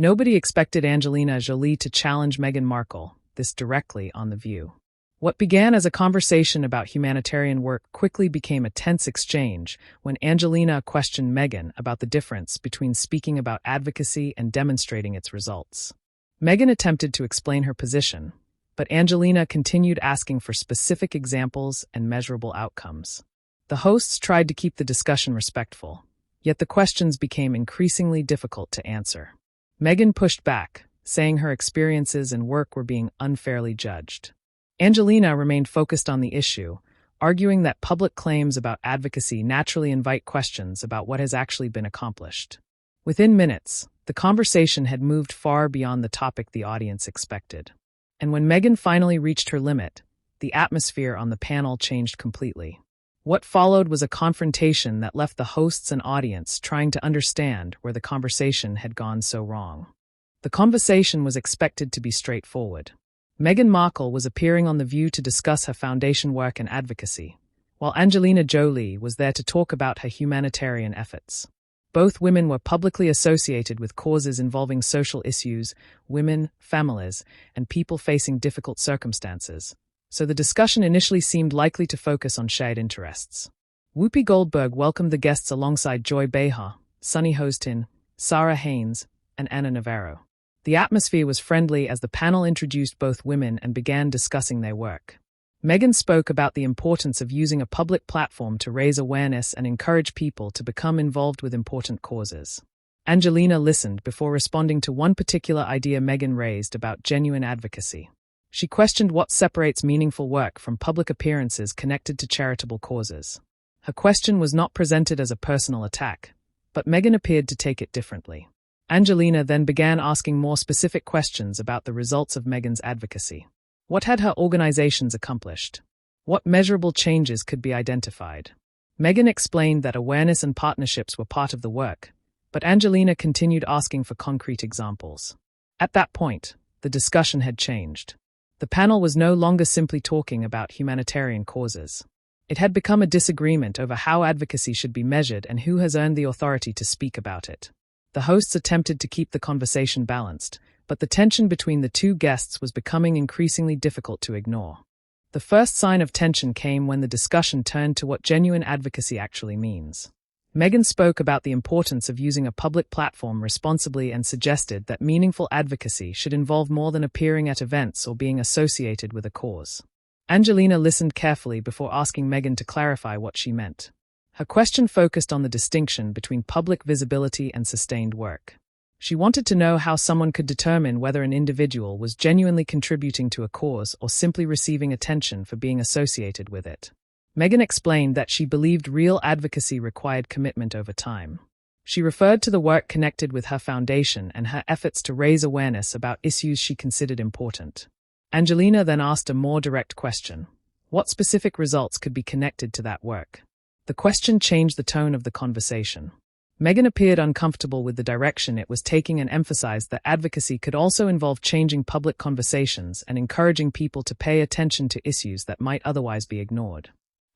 Nobody expected Angelina Jolie to challenge Meghan Markle, this directly on The View. What began as a conversation about humanitarian work quickly became a tense exchange when Angelina questioned Meghan about the difference between speaking about advocacy and demonstrating its results. Meghan attempted to explain her position, but Angelina continued asking for specific examples and measurable outcomes. The hosts tried to keep the discussion respectful, yet the questions became increasingly difficult to answer. Meghan pushed back, saying her experiences and work were being unfairly judged. Angelina remained focused on the issue, arguing that public claims about advocacy naturally invite questions about what has actually been accomplished. Within minutes, the conversation had moved far beyond the topic the audience expected. And when Meghan finally reached her limit, the atmosphere on the panel changed completely. What followed was a confrontation that left the hosts and audience trying to understand where the conversation had gone so wrong. The conversation was expected to be straightforward. Meghan Markle was appearing on The View to discuss her foundation work and advocacy, while Angelina Jolie was there to talk about her humanitarian efforts. Both women were publicly associated with causes involving social issues, women, families, and people facing difficult circumstances, so the discussion initially seemed likely to focus on shared interests. Whoopi Goldberg welcomed the guests alongside Joy Behar, Sunny Hostin, Sarah Haynes, and Anna Navarro. The atmosphere was friendly as the panel introduced both women and began discussing their work. Meghan spoke about the importance of using a public platform to raise awareness and encourage people to become involved with important causes. Angelina listened before responding to one particular idea Meghan raised about genuine advocacy. She questioned what separates meaningful work from public appearances connected to charitable causes. Her question was not presented as a personal attack, but Meghan appeared to take it differently. Angelina then began asking more specific questions about the results of Meghan's advocacy. What had her organizations accomplished? What measurable changes could be identified? Meghan explained that awareness and partnerships were part of the work, but Angelina continued asking for concrete examples. At that point, the discussion had changed. The panel was no longer simply talking about humanitarian causes. It had become a disagreement over how advocacy should be measured and who has earned the authority to speak about it. The hosts attempted to keep the conversation balanced, but the tension between the two guests was becoming increasingly difficult to ignore. The first sign of tension came when the discussion turned to what genuine advocacy actually means. Meghan spoke about the importance of using a public platform responsibly and suggested that meaningful advocacy should involve more than appearing at events or being associated with a cause. Angelina listened carefully before asking Meghan to clarify what she meant. Her question focused on the distinction between public visibility and sustained work. She wanted to know how someone could determine whether an individual was genuinely contributing to a cause or simply receiving attention for being associated with it. Meghan explained that she believed real advocacy required commitment over time. She referred to the work connected with her foundation and her efforts to raise awareness about issues she considered important. Angelina then asked a more direct question. What specific results could be connected to that work? The question changed the tone of the conversation. Meghan appeared uncomfortable with the direction it was taking and emphasized that advocacy could also involve changing public conversations and encouraging people to pay attention to issues that might otherwise be ignored.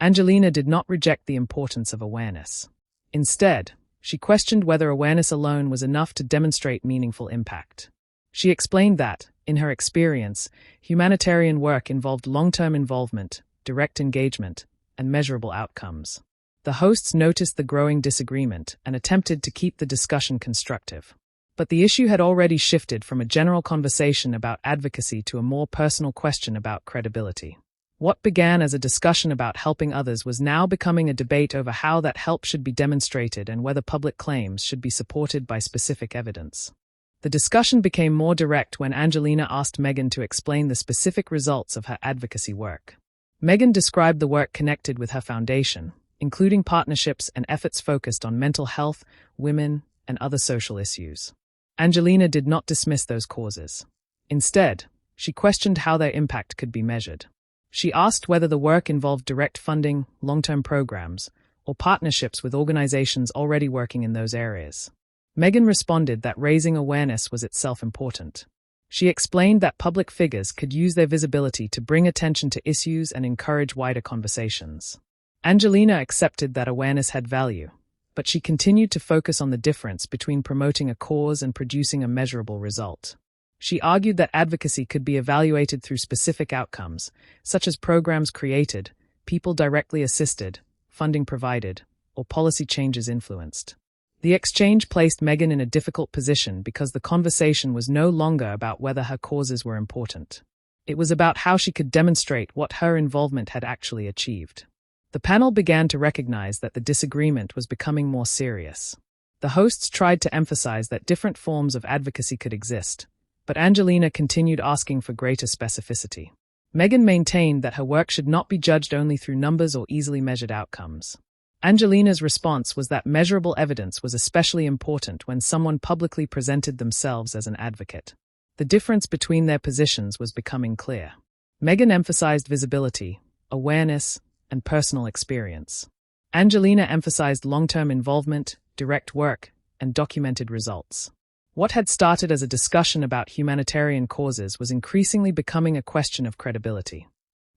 Angelina did not reject the importance of awareness. Instead, she questioned whether awareness alone was enough to demonstrate meaningful impact. She explained that, in her experience, humanitarian work involved long-term involvement, direct engagement, and measurable outcomes. The hosts noticed the growing disagreement and attempted to keep the discussion constructive. But the issue had already shifted from a general conversation about advocacy to a more personal question about credibility. What began as a discussion about helping others was now becoming a debate over how that help should be demonstrated and whether public claims should be supported by specific evidence. The discussion became more direct when Angelina asked Meghan to explain the specific results of her advocacy work. Meghan described the work connected with her foundation, including partnerships and efforts focused on mental health, women, and other social issues. Angelina did not dismiss those causes. Instead, she questioned how their impact could be measured. She asked whether the work involved direct funding, long-term programs, or partnerships with organizations already working in those areas. Meghan responded that raising awareness was itself important. She explained that public figures could use their visibility to bring attention to issues and encourage wider conversations. Angelina accepted that awareness had value, but she continued to focus on the difference between promoting a cause and producing a measurable result. She argued that advocacy could be evaluated through specific outcomes, such as programs created, people directly assisted, funding provided, or policy changes influenced. The exchange placed Meghan in a difficult position because the conversation was no longer about whether her causes were important. It was about how she could demonstrate what her involvement had actually achieved. The panel began to recognize that the disagreement was becoming more serious. The hosts tried to emphasize that different forms of advocacy could exist, but Angelina continued asking for greater specificity. Meghan maintained that her work should not be judged only through numbers or easily measured outcomes. Angelina's response was that measurable evidence was especially important when someone publicly presented themselves as an advocate. The difference between their positions was becoming clear. Meghan emphasized visibility, awareness, and personal experience. Angelina emphasized long-term involvement, direct work, and documented results. What had started as a discussion about humanitarian causes was increasingly becoming a question of credibility.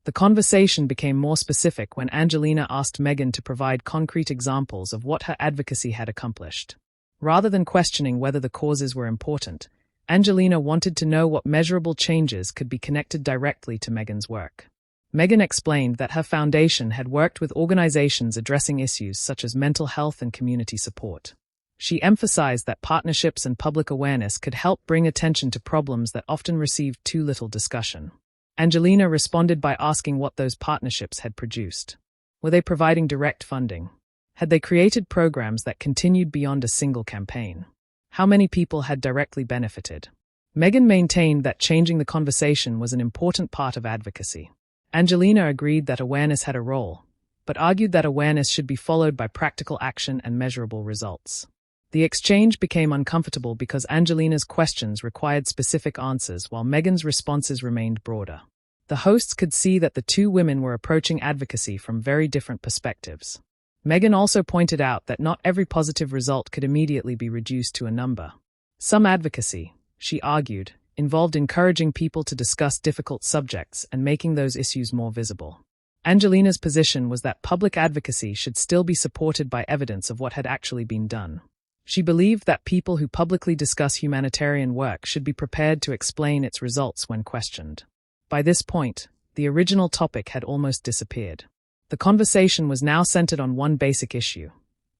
The conversation became more specific when Angelina asked Meghan to provide concrete examples of what her advocacy had accomplished. Rather than questioning whether the causes were important, Angelina wanted to know what measurable changes could be connected directly to Meghan's work. Meghan explained that her foundation had worked with organizations addressing issues such as mental health and community support. She emphasized that partnerships and public awareness could help bring attention to problems that often received too little discussion. Angelina responded by asking what those partnerships had produced. Were they providing direct funding? Had they created programs that continued beyond a single campaign? How many people had directly benefited? Meghan maintained that changing the conversation was an important part of advocacy. Angelina agreed that awareness had a role, but argued that awareness should be followed by practical action and measurable results. The exchange became uncomfortable because Angelina's questions required specific answers while Meghan's responses remained broader. The hosts could see that the two women were approaching advocacy from very different perspectives. Meghan also pointed out that not every positive result could immediately be reduced to a number. Some advocacy, she argued, involved encouraging people to discuss difficult subjects and making those issues more visible. Angelina's position was that public advocacy should still be supported by evidence of what had actually been done. She believed that people who publicly discuss humanitarian work should be prepared to explain its results when questioned. By this point, the original topic had almost disappeared. The conversation was now centered on one basic issue: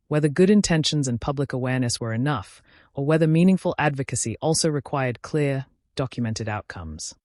whether good intentions and public awareness were enough, or whether meaningful advocacy also required clear, documented outcomes.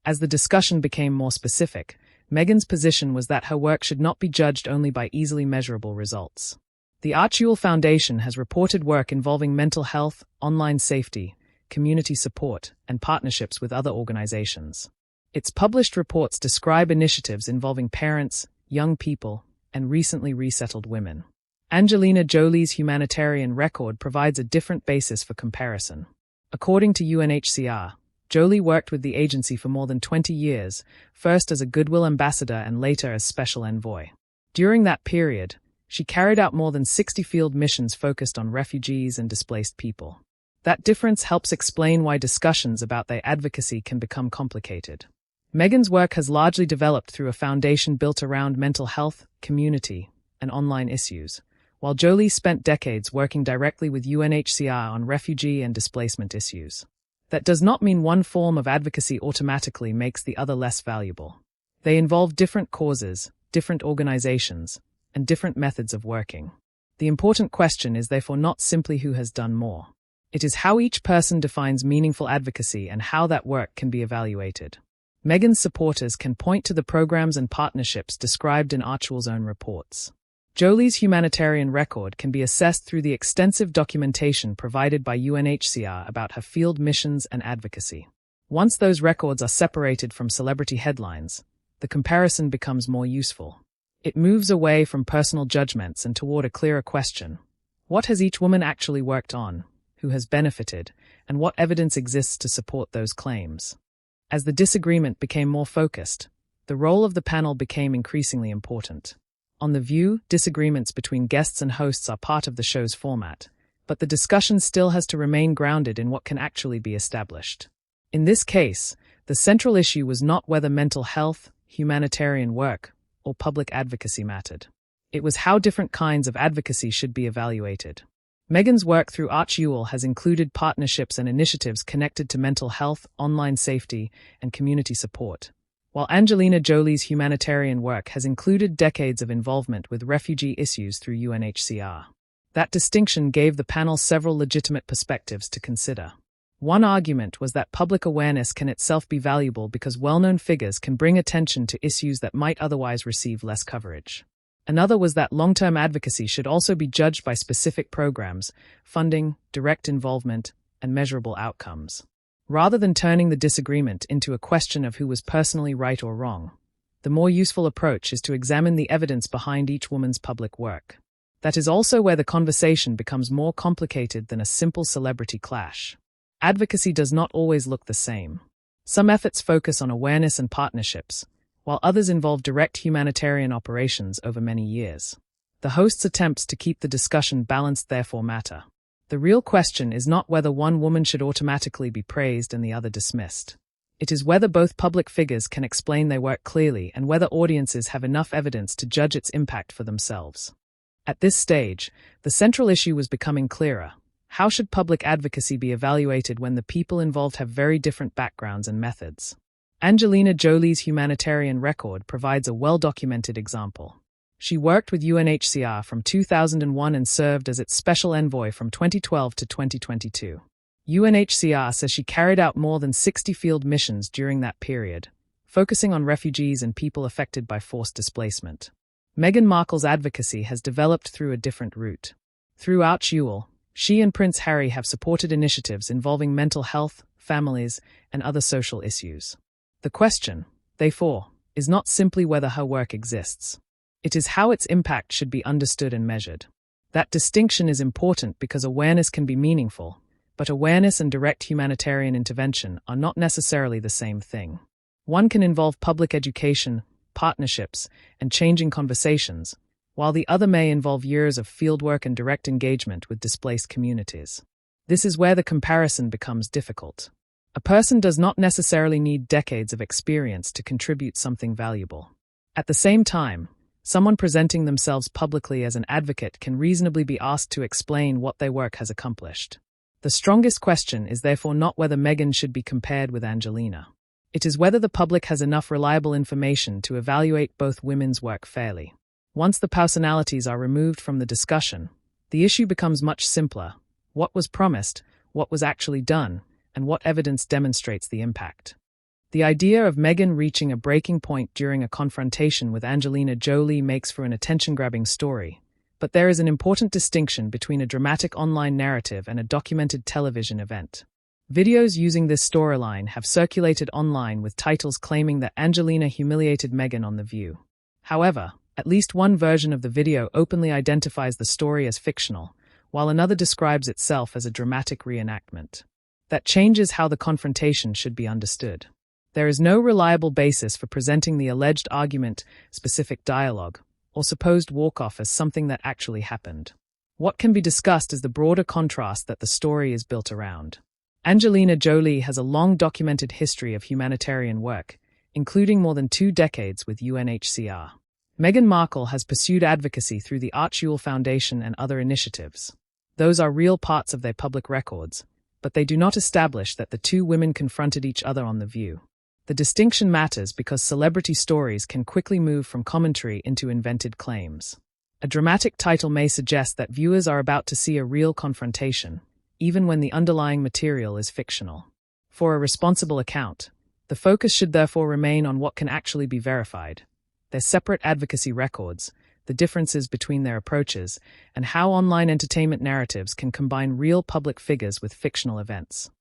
As the discussion became more specific, Meghan's position was that her work should not be judged only by easily measurable results. The Archewell Foundation has reported work involving mental health, online safety, community support, and partnerships with other organizations. Its published reports describe initiatives involving parents, young people, and recently resettled women. Angelina Jolie's humanitarian record provides a different basis for comparison. According to UNHCR, Jolie worked with the agency for more than 20 years, first as a Goodwill ambassador and later as special envoy. During that period, she carried out more than 60 field missions focused on refugees and displaced people. That difference helps explain why discussions about their advocacy can become complicated. Meghan's work has largely developed through a foundation built around mental health, community, and online issues, while Jolie spent decades working directly with UNHCR on refugee and displacement issues. That does not mean one form of advocacy automatically makes the other less valuable. They involve different causes, different organizations, and different methods of working. The important question is therefore not simply who has done more. It is how each person defines meaningful advocacy and how that work can be evaluated. Meghan's supporters can point to the programs and partnerships described in Archewell's own reports. Jolie's humanitarian record can be assessed through the extensive documentation provided by UNHCR about her field missions and advocacy. Once those records are separated from celebrity headlines, the comparison becomes more useful. It moves away from personal judgments and toward a clearer question: what has each woman actually worked on, who has benefited, and what evidence exists to support those claims? As the disagreement became more focused, the role of the panel became increasingly important. On The View, disagreements between guests and hosts are part of the show's format, but the discussion still has to remain grounded in what can actually be established. In this case, the central issue was not whether mental health, humanitarian work, or public advocacy mattered. It was how different kinds of advocacy should be evaluated. Meghan's work through Archewell has included partnerships and initiatives connected to mental health, online safety, and community support, while Angelina Jolie's humanitarian work has included decades of involvement with refugee issues through UNHCR. That distinction gave the panel several legitimate perspectives to consider. One argument was that public awareness can itself be valuable because well-known figures can bring attention to issues that might otherwise receive less coverage. Another was that long-term advocacy should also be judged by specific programs, funding, direct involvement, and measurable outcomes. Rather than turning the disagreement into a question of who was personally right or wrong, the more useful approach is to examine the evidence behind each woman's public work. That is also where the conversation becomes more complicated than a simple celebrity clash. Advocacy does not always look the same. Some efforts focus on awareness and partnerships, while others involve direct humanitarian operations over many years. The host's attempts to keep the discussion balanced therefore matter. The real question is not whether one woman should automatically be praised and the other dismissed. It is whether both public figures can explain their work clearly and whether audiences have enough evidence to judge its impact for themselves. At this stage, the central issue was becoming clearer. How should public advocacy be evaluated when the people involved have very different backgrounds and methods? Angelina Jolie's humanitarian record provides a well-documented example. She worked with UNHCR from 2001 and served as its special envoy from 2012 to 2022. UNHCR says she carried out more than 60 field missions during that period, focusing on refugees and people affected by forced displacement. Meghan Markle's advocacy has developed through a different route. Through Archewell, she and Prince Harry have supported initiatives involving mental health, families, and other social issues. The question, therefore, is not simply whether her work exists. It is how its impact should be understood and measured. That distinction is important because awareness can be meaningful, but awareness and direct humanitarian intervention are not necessarily the same thing. One can involve public education, partnerships, and changing conversations, while the other may involve years of fieldwork and direct engagement with displaced communities. This is where the comparison becomes difficult. A person does not necessarily need decades of experience to contribute something valuable. At the same time, someone presenting themselves publicly as an advocate can reasonably be asked to explain what their work has accomplished. The strongest question is therefore not whether Meghan should be compared with Angelina. It is whether the public has enough reliable information to evaluate both women's work fairly. Once the personalities are removed from the discussion, the issue becomes much simpler. What was promised, what was actually done, and what evidence demonstrates the impact. The idea of Meghan reaching a breaking point during a confrontation with Angelina Jolie makes for an attention-grabbing story, but there is an important distinction between a dramatic online narrative and a documented television event. Videos using this storyline have circulated online with titles claiming that Angelina humiliated Meghan on The View. However, at least one version of the video openly identifies the story as fictional, while another describes itself as a dramatic reenactment. That changes how the confrontation should be understood. There is no reliable basis for presenting the alleged argument, specific dialogue, or supposed walk-off as something that actually happened. What can be discussed is the broader contrast that the story is built around. Angelina Jolie has a long documented history of humanitarian work, including more than 2 decades with UNHCR. Meghan Markle has pursued advocacy through the Archewell Foundation and other initiatives. Those are real parts of their public records, but they do not establish that the two women confronted each other on The View. The distinction matters because celebrity stories can quickly move from commentary into invented claims. A dramatic title may suggest that viewers are about to see a real confrontation, even when the underlying material is fictional. For a responsible account, the focus should therefore remain on what can actually be verified, their separate advocacy records, the differences between their approaches, and how online entertainment narratives can combine real public figures with fictional events.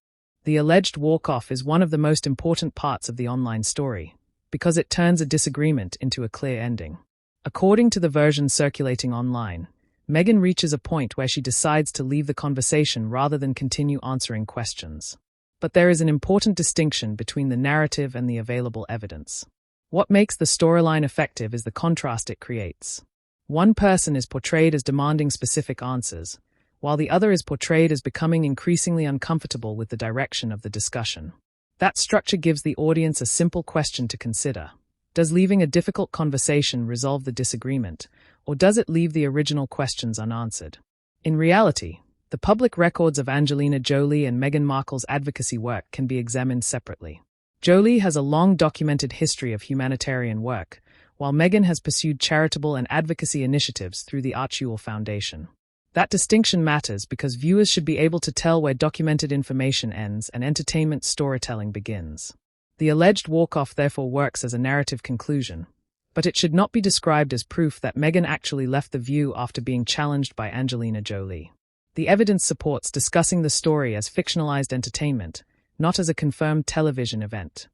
The alleged walk-off is one of the most important parts of the online story, because it turns a disagreement into a clear ending. According to the version circulating online, Meghan reaches a point where she decides to leave the conversation rather than continue answering questions. But there is an important distinction between the narrative and the available evidence. What makes the storyline effective is the contrast it creates. One person is portrayed as demanding specific answers, while the other is portrayed as becoming increasingly uncomfortable with the direction of the discussion. That structure gives the audience a simple question to consider. Does leaving a difficult conversation resolve the disagreement, or does it leave the original questions unanswered? In reality, the public records of Angelina Jolie and Meghan Markle's advocacy work can be examined separately. Jolie has a long documented history of humanitarian work, while Meghan has pursued charitable and advocacy initiatives through the Archewell Foundation. That distinction matters because viewers should be able to tell where documented information ends and entertainment storytelling begins. The alleged walk-off therefore works as a narrative conclusion, but it should not be described as proof that Meghan actually left the View after being challenged by Angelina Jolie. The evidence supports discussing the story as fictionalized entertainment, not as a confirmed television event.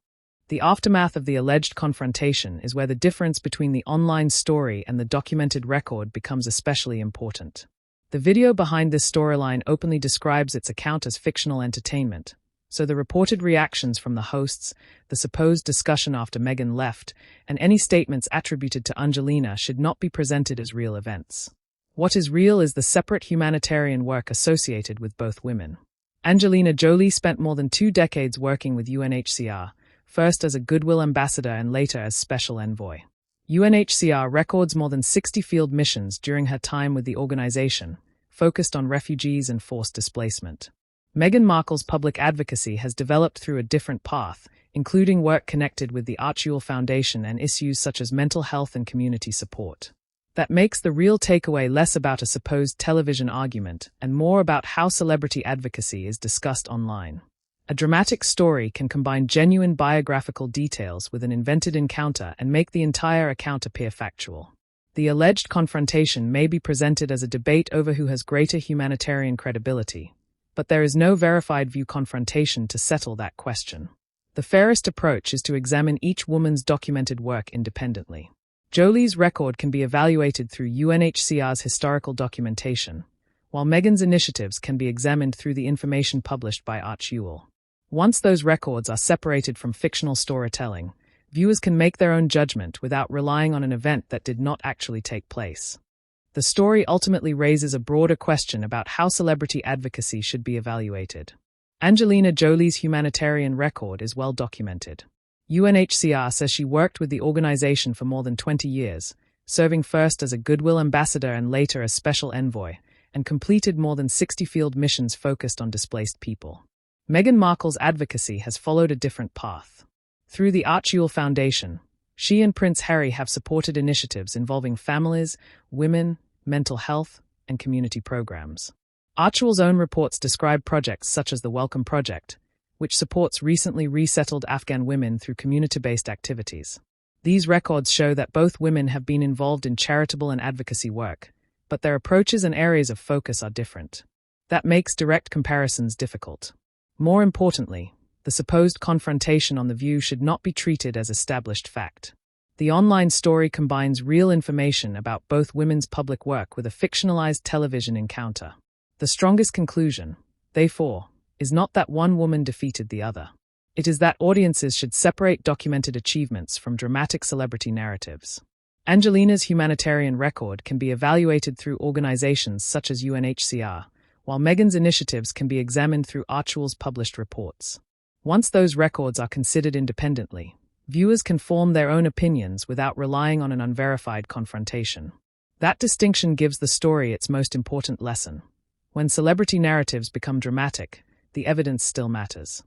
The aftermath of the alleged confrontation is where the difference between the online story and the documented record becomes especially important. The video behind this storyline openly describes its account as fictional entertainment, so the reported reactions from the hosts, the supposed discussion after Meghan left, and any statements attributed to Angelina should not be presented as real events. What is real is the separate humanitarian work associated with both women. Angelina Jolie spent more than 2 decades working with UNHCR, first as a goodwill ambassador and later as special envoy. UNHCR records more than 60 field missions during her time with the organization, focused on refugees and forced displacement. Meghan Markle's public advocacy has developed through a different path, including work connected with the Archewell Foundation and issues such as mental health and community support. That makes the real takeaway less about a supposed television argument and more about how celebrity advocacy is discussed online. A dramatic story can combine genuine biographical details with an invented encounter and make the entire account appear factual. The alleged confrontation may be presented as a debate over who has greater humanitarian credibility, but there is no verified View confrontation to settle that question. The fairest approach is to examine each woman's documented work independently. Jolie's record can be evaluated through UNHCR's historical documentation, while Meghan's initiatives can be examined through the information published by Archewell. Once those records are separated from fictional storytelling, viewers can make their own judgment without relying on an event that did not actually take place. The story ultimately raises a broader question about how celebrity advocacy should be evaluated. Angelina Jolie's humanitarian record is well documented. UNHCR says she worked with the organization for more than 20 years, serving first as a goodwill ambassador and later as special envoy, and completed more than 60 field missions focused on displaced people. Meghan Markle's advocacy has followed a different path. Through the Archewell Foundation, she and Prince Harry have supported initiatives involving families, women, mental health, and community programs. Archewell's own reports describe projects such as the Welcome Project, which supports recently resettled Afghan women through community-based activities. These records show that both women have been involved in charitable and advocacy work, but their approaches and areas of focus are different. That makes direct comparisons difficult. More importantly, the supposed confrontation on The View should not be treated as established fact. The online story combines real information about both women's public work with a fictionalized television encounter. The strongest conclusion, therefore, is not that one woman defeated the other. It is that audiences should separate documented achievements from dramatic celebrity narratives. Angelina's humanitarian record can be evaluated through organizations such as UNHCR, while Meghan's initiatives can be examined through Archewell's published reports. Once those records are considered independently, viewers can form their own opinions without relying on an unverified confrontation. That distinction gives the story its most important lesson. When celebrity narratives become dramatic, the evidence still matters.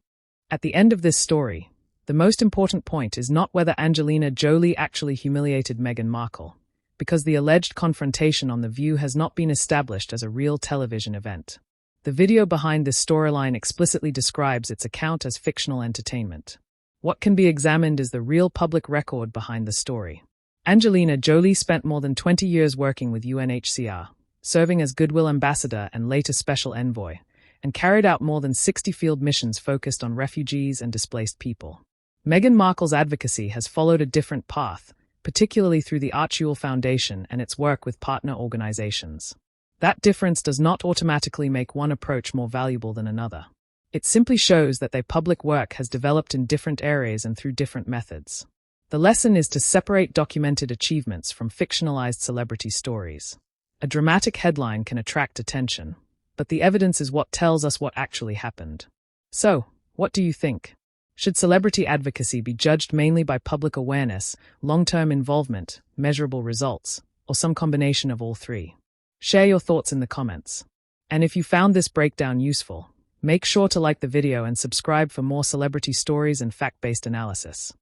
At the end of this story, the most important point is not whether Angelina Jolie actually humiliated Meghan Markle, because the alleged confrontation on The View has not been established as a real television event. The video behind this storyline explicitly describes its account as fictional entertainment. What can be examined is the real public record behind the story. Angelina Jolie spent more than 20 years working with UNHCR, serving as goodwill ambassador and later special envoy, and carried out more than 60 field missions focused on refugees and displaced people. Meghan Markle's advocacy has followed a different path, particularly through the Archewell Foundation and its work with partner organizations. That difference does not automatically make one approach more valuable than another. It simply shows that their public work has developed in different areas and through different methods. The lesson is to separate documented achievements from fictionalized celebrity stories. A dramatic headline can attract attention, but the evidence is what tells us what actually happened. So, what do you think? Should celebrity advocacy be judged mainly by public awareness, long-term involvement, measurable results, or some combination of all three? Share your thoughts in the comments. And if you found this breakdown useful, make sure to like the video and subscribe for more celebrity stories and fact-based analysis.